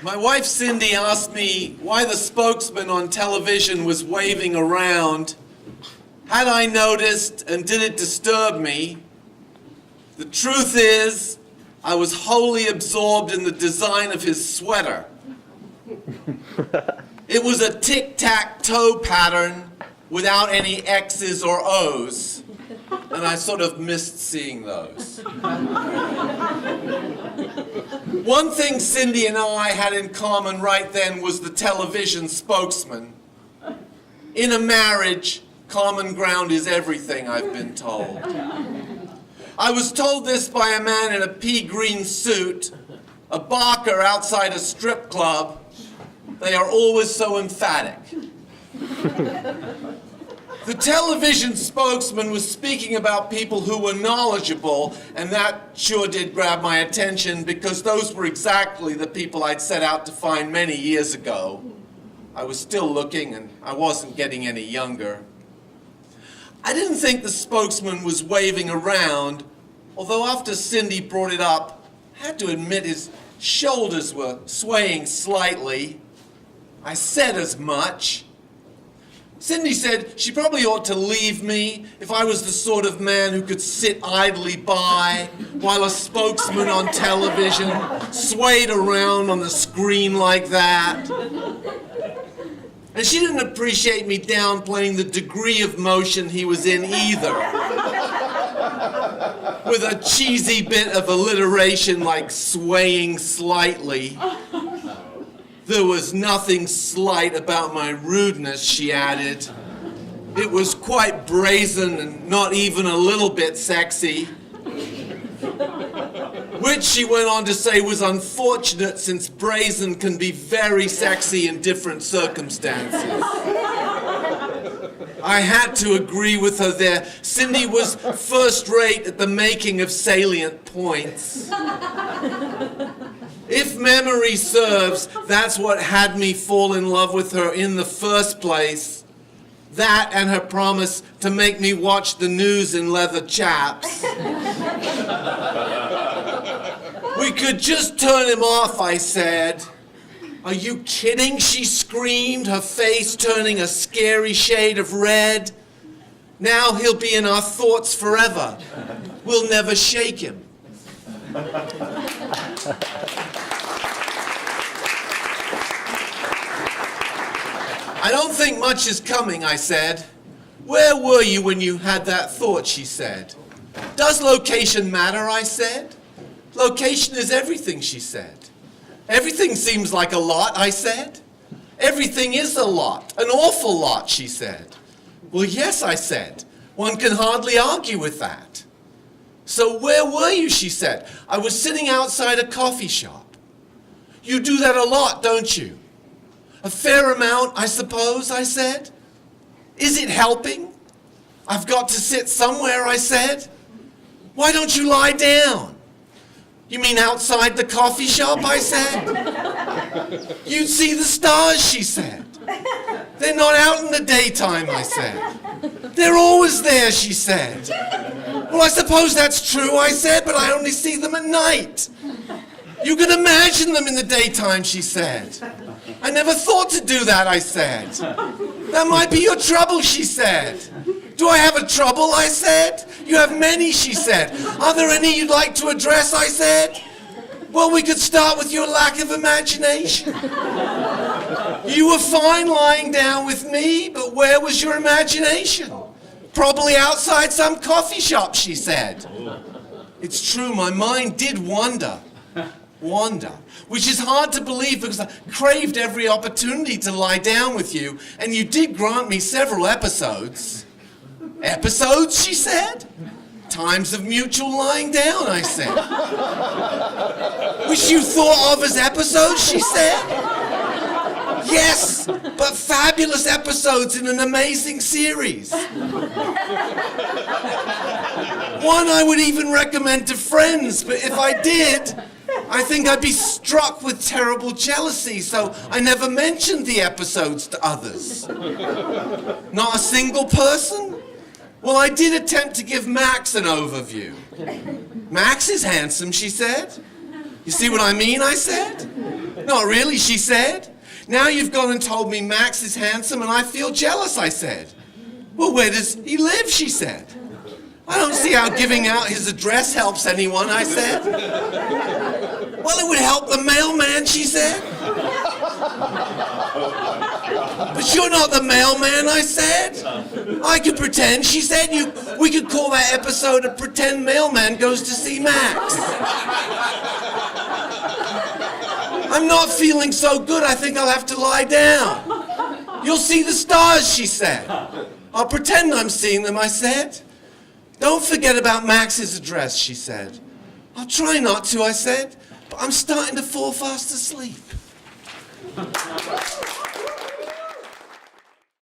My wife Cindy asked me why the spokesman on television was waving around. Had I noticed, and did it disturb me? The truth is, I was wholly absorbed in the design of his sweater. It was a tic-tac-toe pattern without any X's or O's, and I sort of missed seeing those. One thing Cindy and I had in common right then was the television spokesman. In a marriage, common ground is everything, I've been told. I was told this by a man in a pea green suit, a barker outside a strip club. They are always so emphatic. The television spokesman was speaking about people who were knowledgeable, and that sure did grab my attention because those were exactly the people I'd set out to find many years ago. I was still looking, and I wasn't getting any younger. I didn't think the spokesman was waving around, although after Cindy brought it up, I had to admit his shoulders were swaying slightly. I said as much. Cindy said she probably ought to leave me if I was the sort of man who could sit idly by while a spokesman on television swayed around on the screen like that. And she didn't appreciate me downplaying the degree of motion he was in either. With a cheesy bit of alliteration like swaying slightly. There was nothing slight about my rudeness, she added. It was quite brazen and not even a little bit sexy. Which she went on to say was unfortunate since brazen can be very sexy in different circumstances. I had to agree with her there. Cindy was first rate at the making of salient points. If memory serves, that's what had me fall in love with her in the first place. That and her promise to make me watch the news in leather chaps. We could just turn him off, I said. Are you kidding? She screamed, her face turning a scary shade of red. Now he'll be in our thoughts forever. We'll never shake him. I don't think much is coming, I said. Where were you when you had that thought, she said. Does location matter, I said. Location is everything, she said. Everything seems like a lot, I said. Everything is a lot, an awful lot, she said. Well, yes, I said. One can hardly argue with that. So where were you, she said. I was sitting outside a coffee shop. You do that a lot, don't you? A fair amount, I suppose, I said. Is it helping? I've got to sit somewhere, I said. Why don't you lie down? You mean outside the coffee shop, I said? You'd see the stars, she said. They're not out in the daytime, I said. They're always there, she said. Well, I suppose that's true, I said, but I only see them at night. You can imagine them in the daytime, she said. I never thought to do that, I said. That might be your trouble, she said. Do I have a trouble, I said. You have many, she said. Are there any you'd like to address, I said. Well, we could start with your lack of imagination. You were fine lying down with me, but where was your imagination? Probably outside some coffee shop, she said. It's true, my mind did wander, which is hard to believe because I craved every opportunity to lie down with you, and you did grant me several episodes. Episodes, she said? Times of mutual lying down, I said. Which you thought of as episodes, she said? Yes, but fabulous episodes in an amazing series. One I would even recommend to friends, but if I did, I think I'd be struck with terrible jealousy, so I never mentioned the episodes to others. Not a single person? Well, I did attempt to give Max an overview. Max is handsome, she said. You see what I mean, I said? Not really, she said. Now you've gone and told me Max is handsome and I feel jealous, I said. Well, where does he live, she said. I don't see how giving out his address helps anyone, I said. Well, it would help the mailman, she said. But you're not the mailman, I said. I could pretend, she said. We could call that episode a Pretend Mailman Goes to See Max. I'm not feeling so good, I think I'll have to lie down. You'll see the stars, she said. I'll pretend I'm seeing them, I said. Don't forget about Max's address, she said. I'll try not to, I said, but I'm starting to fall fast asleep.